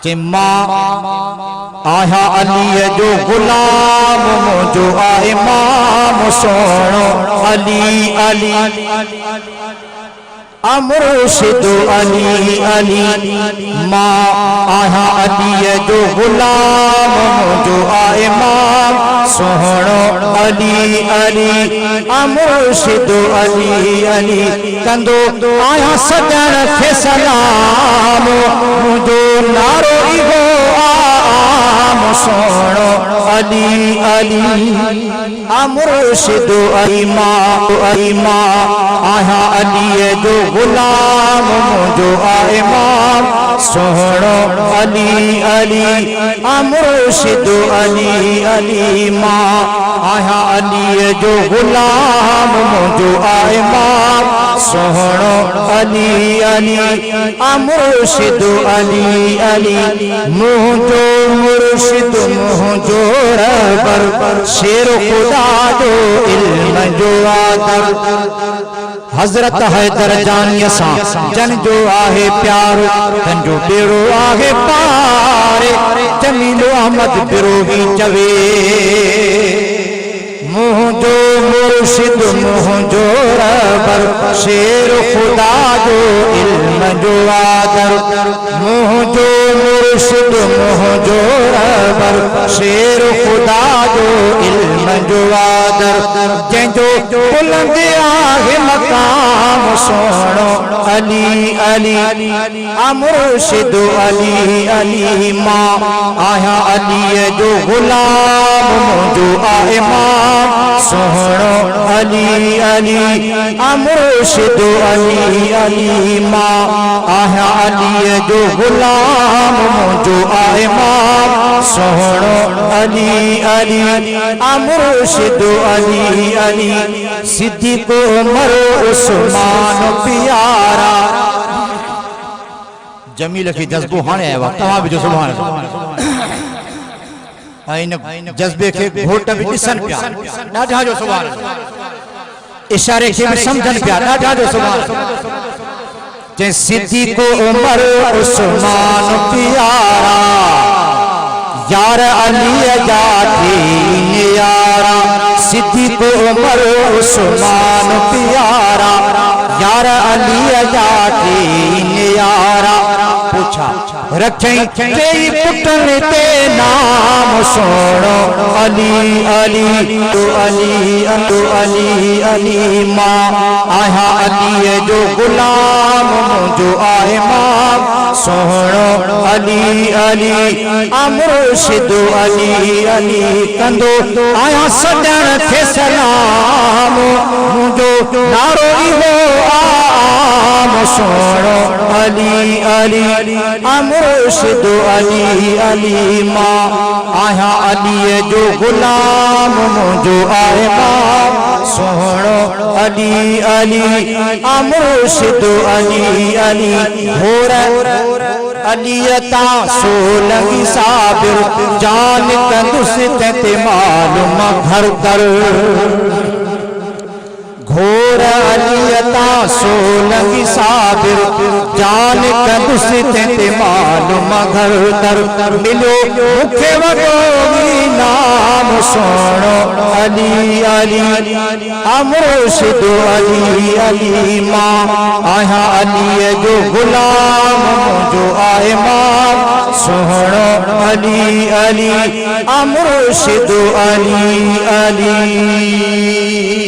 चे मां आया अली जो गुलाम मुझो आ इमाम सोनो अली अली मुर्शिद अली अली मां आया अली जो गुलाम मुझो आ इमाम सोनो अली अली मुर्शिद अली अली कंदो आया सजन खे सलाम मुझो नारो इहो आम सोनो अली अली मुर्शिद अली मां आया अली जो गुलाम मुझो आ इमाम सोनो अली अली मुर्शिद अली अली मां आया अली जो गुलाम मुझो आ इमाम सोनो अली अली मुर्शिद अली अली मुझो मुर्शिद मुझो रबर शेर खुदा जो इल्म जो आदर हजरत हैदर जानिय सां जन जो आहे प्यारो तन जो बेड़ो आहे पारे जमील अहमद बिरोही चवे मुझो मुर्शिद मुझो रबर शेर खुदा जो इल्म जो आदर मुझो मुर्शिद मुझो रबर शेर खुदा जो इल्म जो आदर जंहिंजो बुलंद आहे मकाम सोनो अली अली मुर्शिद अली अली मां आया अली जो गुलाम मुझो आ इमाम सोनो अली अली मुर्शिद अली अली मां आया अली जो गुलाम मुझो आ इमाम सोनो अली अली मुर्शिद अली अली सिद्दीक़ उमर उस्मान प्यारा जमील खे जज्बो हाणे आयो आहे तव्हां बि जो सुभाणे इन जज्बे के घोट भी दिसन पिया ॾाढा जो सुभाणे इशारे के भी समझन पिया ॾाढा जो सुभाणे जे सिद्दीक़ उमर उस्मान प्यारा यार अली जा दीन यारा सिद्दीक़ उमर उस्मान प्यारा यार अली जा दीन यारा पूछा रखें तेरी पुटन ते नाम सोनो अली अली तो अली अली मां आया अली जो गुलाम मुझो आ इमाम सोनो अली अली मुर्शिद अली अली कंदो आया सजन खे सलाम मुझो नारो इहो आम सोनो अली अली मुर्शिद अली अली मां आया अली जो गुलाम मुझो आ इमाम सोनो अली अली मुर्शिद अली अली होर अलियता सोलंगी साबिर जान कंदुस ते मालूम घर कर घोर अलियता सोलंगी साबिर जान कंदुस ते मालूम घर कर मिलो मुखे वडो नाम सोनो अली अली मुर्शिद अली अली मां आया अली जो गुलाम मुझो आ इमाम सोनो अली अली मुर्शिद अली अली